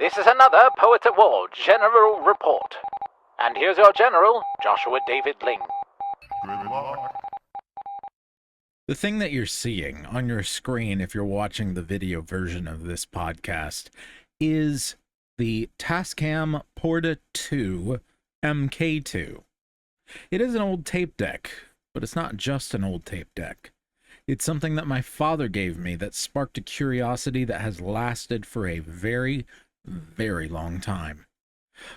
This is another Poet Award General Report. And here's your General, Joshua David Ling. Good luck. The thing that you're seeing on your screen, if you're watching the video version of this podcast, is the Tascam Porta 2 MK2. It is an old tape deck, but it's not just an old tape deck. It's something that my father gave me that sparked a curiosity that has lasted for a very, very long time.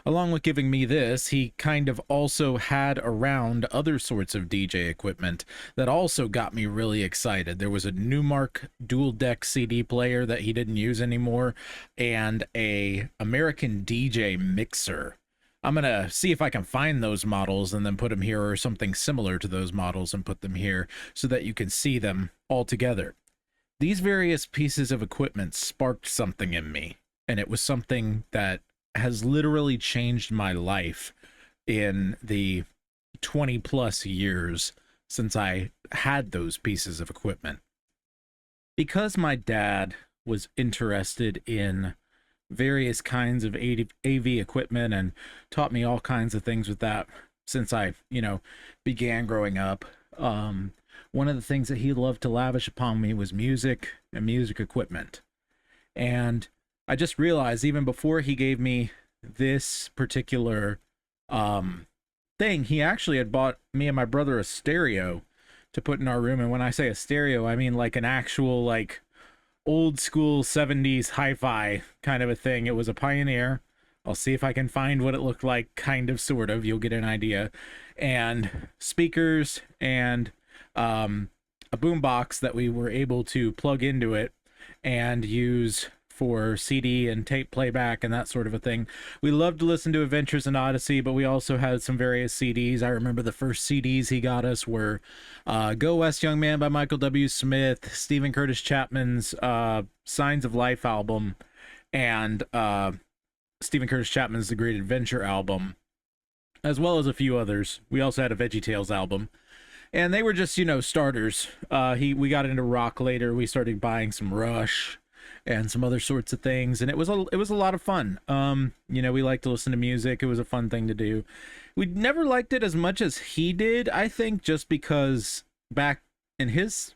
Along with giving me this, he kind of also had around other sorts of DJ equipment that also got me really excited. There was a Newmark dual deck CD player that he didn't use anymore, and a American DJ mixer. I'm going to see if I can find those models and then put them here, or something similar to those models and put them here so that you can see them all together. These various pieces of equipment sparked something in me, and it was something that has literally changed my life in the 20 plus years since I had those pieces of equipment. Because my dad was interested in various kinds of AV equipment and taught me all kinds of things with that since I, began growing up. One of the things that he loved to lavish upon me was music and music equipment. And I just realized even before he gave me this particular thing, he actually had bought me and my brother a stereo to put in our room. And when I say a stereo, I mean like an actual, like, old school 70s hi-fi kind of a thing. It was a Pioneer. I'll see if I can find what it looked like, kind of, sort of. You'll get an idea. And speakers and a boombox that we were able to plug into it and use for CD and tape playback and that sort of a thing. We loved to listen to Adventures in Odyssey, but we also had some various CDs. I remember the first CDs he got us were Go West Young Man by Michael W. Smith, Stephen Curtis Chapman's Signs of Life album, and Stephen Curtis Chapman's The Great Adventure album, as well as a few others. We also had a VeggieTales album. And they were just, starters. We got into rock later. We started buying some Rush and some other sorts of things, and it was a lot of fun. We liked to listen to music. It was a fun thing to do. We never liked it as much as he did, I think, just because back in his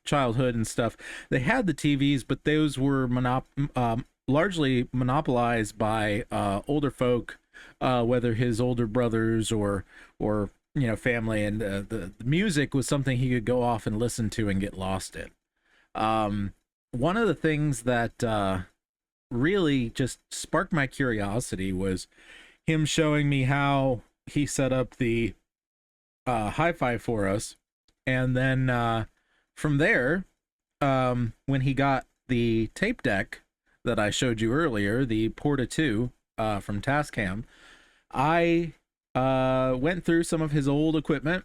childhood and stuff, they had the TVs, but those were largely monopolized by older folk, whether his older brothers or family, and the music was something he could go off and listen to and get lost in. One of the things that really just sparked my curiosity was him showing me how he set up the hi-fi for us. And then from there, when he got the tape deck that I showed you earlier, the Porta 2 from Tascam, I went through some of his old equipment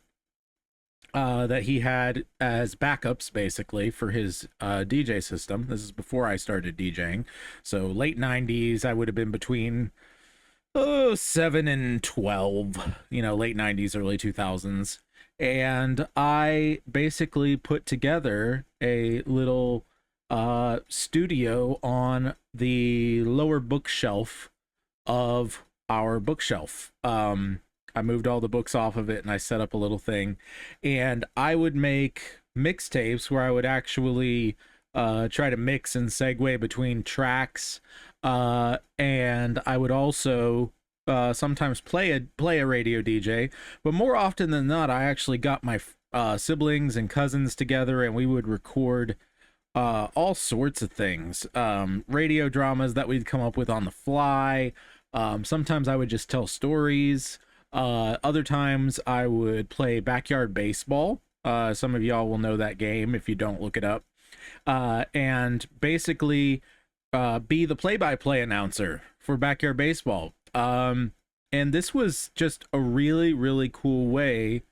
that he had as backups, basically, for his DJ system. This is before I started DJing. So late 90s, I would have been between 7 and 12, late 90s, early 2000s. And I basically put together a little studio on the lower bookshelf of our bookshelf. I moved all the books off of it and I set up a little thing, and I would make mixtapes where I would actually try to mix and segue between tracks, and I would also sometimes play a radio DJ, but more often than not, I actually got my siblings and cousins together, and we would record all sorts of things, radio dramas that we'd come up with on the fly. Sometimes I would just tell stories. Other times I would play backyard baseball. Some of y'all will know that game if you don't look it up. And basically be the play-by-play announcer for backyard baseball. And this was just a really, really cool way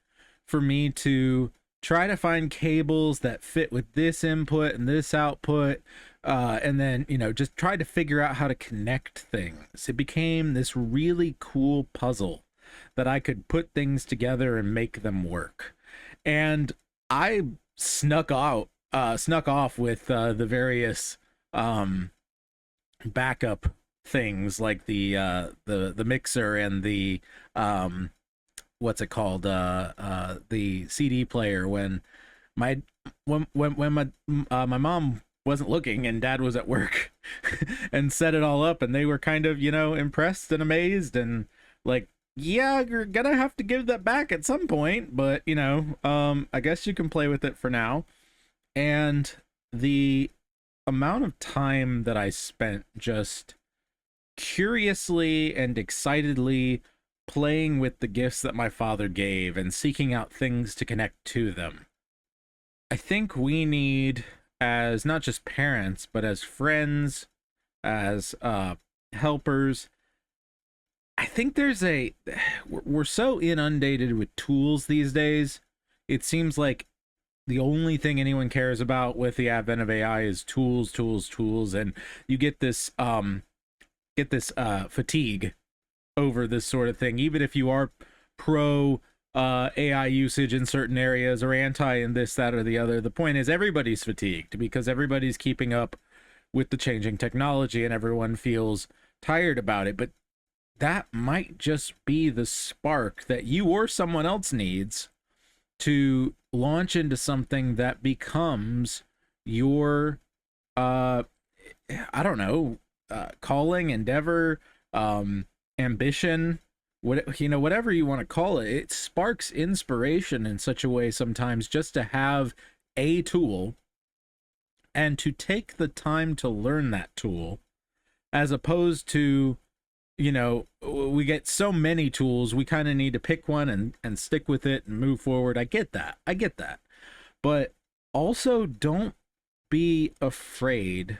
for me to try to find cables that fit with this input and this output. And then, just try to figure out how to connect things. It became this really cool puzzle that I could put things together and make them work. And I snuck off with the various backup things like the mixer and the what's it called, the CD player, my when my mom wasn't looking and dad was at work and set it all up, and they were kind of, impressed and amazed and like, yeah, you're gonna have to give that back at some point, but I guess you can play with it for now. And the amount of time that I spent just curiously and excitedly playing with the gifts that my father gave and seeking out things to connect to them. I think we need, as not just parents, but as friends, as helpers, I think we're so inundated with tools these days. It seems like the only thing anyone cares about with the advent of AI is tools, tools, tools, and you get this fatigue over this sort of thing, even if you are pro AI usage in certain areas or anti in this, that, or the other. The point is everybody's fatigued because everybody's keeping up with the changing technology and everyone feels tired about it. But that might just be the spark that you or someone else needs to launch into something that becomes your I don't know, calling, endeavor, ambition, whatever you want to call it. It sparks inspiration in such a way sometimes just to have a tool and to take the time to learn that tool, as opposed to, we get so many tools, we kind of need to pick one and stick with it and move forward. I get that. But also, don't be afraid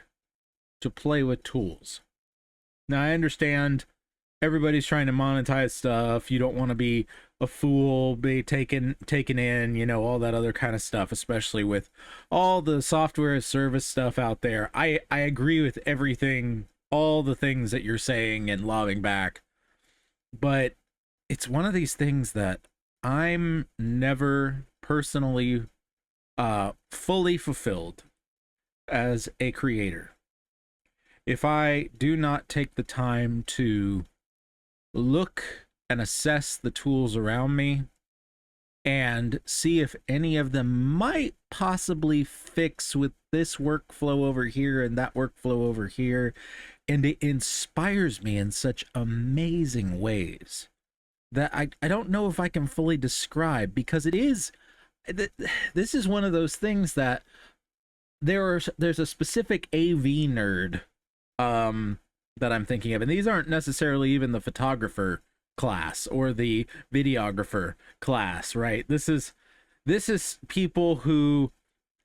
to play with tools. Now, I understand everybody's trying to monetize stuff. You don't want to be a fool, be taken in, all that other kind of stuff, especially with all the software as service stuff out there. I agree with everything, all the things that you're saying and lobbing back. But it's one of these things that I'm never personally fully fulfilled as a creator if I do not take the time to look and assess the tools around me and see if any of them might possibly fix with this workflow over here and that workflow over here. And it inspires me in such amazing ways that I don't know if I can fully describe, because this is one of those things that there's a specific AV nerd that I'm thinking of, and these aren't necessarily even the photographer class or the videographer class, right? This is people who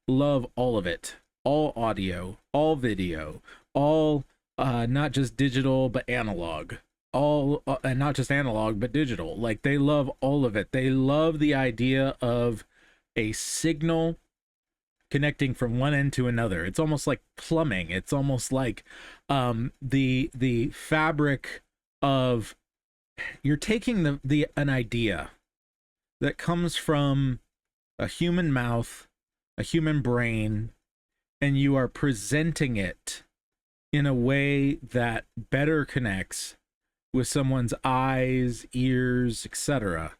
love all of it, all audio, all video, all not just digital but analog, all and not just analog but digital. Like, they love all of it. They love the idea of a signal connecting from one end to another. It's almost like plumbing. It's almost like the fabric of, you're taking an idea that comes from a human mouth, a human brain, and you are presenting it in a way that better connects with someone's eyes, ears, etc.,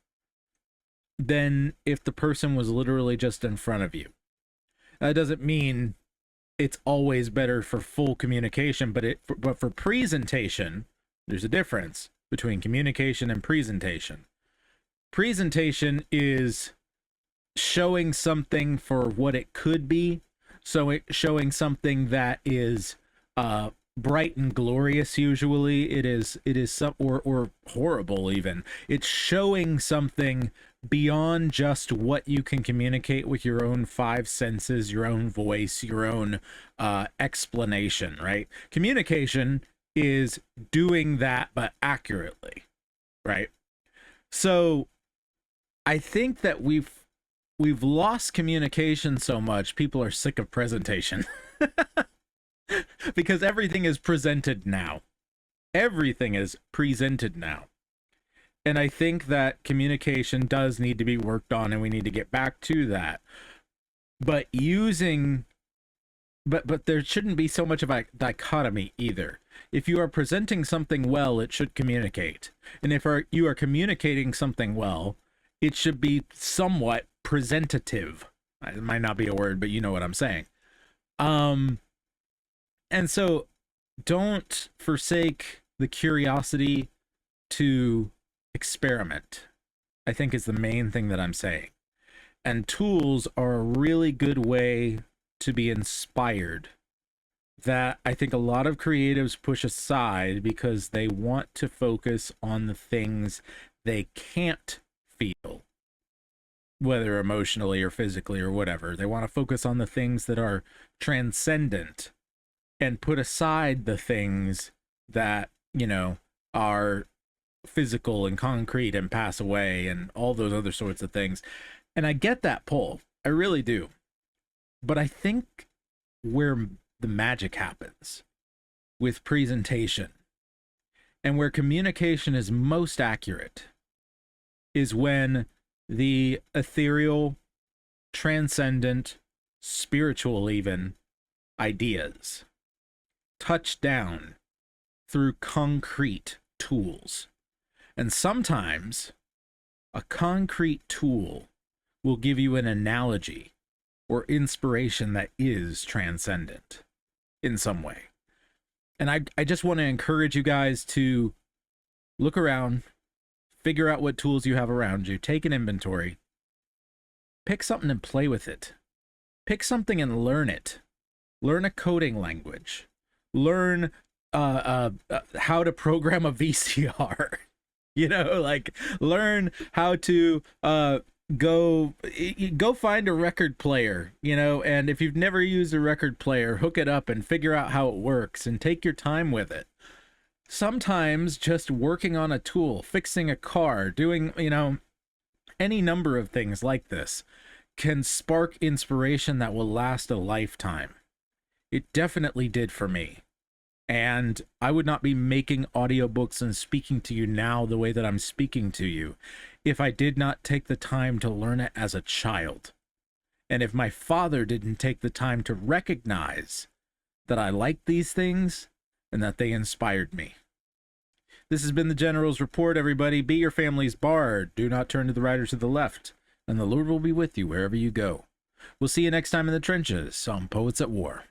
than if the person was literally just in front of you. That doesn't mean it's always better for full communication, but for presentation, there's a difference between communication and presentation. Presentation is showing something for what it could be, showing something that is bright and glorious. Usually, it is some or horrible even. It's showing something beyond just what you can communicate with your own five senses, your own voice, your own explanation, right? Communication is doing that, but accurately, right? So I think that we've lost communication so much, people are sick of presentation. Because everything is presented now. Everything is presented now. And I think that communication does need to be worked on, and we need to get back to that. But there shouldn't be so much of a dichotomy either. If you are presenting something well, it should communicate. And if you are communicating something well, it should be somewhat presentative. It might not be a word, but you know what I'm saying. And so don't forsake the curiosity to experiment, I think, is the main thing that I'm saying. And tools are a really good way to be inspired that I think a lot of creatives push aside because they want to focus on the things they can't feel, whether emotionally or physically or whatever. They want to focus on the things that are transcendent and put aside the things that, you know, are physical and concrete and pass away and all those other sorts of things. And I get that pull. I really do. But I think where the magic happens with presentation and where communication is most accurate is when the ethereal, transcendent, spiritual even ideas touch down through concrete tools. And sometimes a concrete tool will give you an analogy or inspiration that is transcendent in some way. And I just want to encourage you guys to look around, figure out what tools you have around you, take an inventory, pick something and play with it. Pick something and learn it. Learn a coding language. Learn how to program a VCR. You know, like learn how to go find a record player, you know, and if you've never used a record player, hook it up and figure out how it works and take your time with it. Sometimes just working on a tool, fixing a car, doing, you know, any number of things like this can spark inspiration that will last a lifetime. It definitely did for me. And I would not be making audiobooks and speaking to you now the way that I'm speaking to you if I did not take the time to learn it as a child. And if my father didn't take the time to recognize that I liked these things and that they inspired me. This has been the General's Report, everybody. Be your family's bard. Do not turn to the right or to the left, and the Lord will be with you wherever you go. We'll see you next time in the trenches on Poets at War.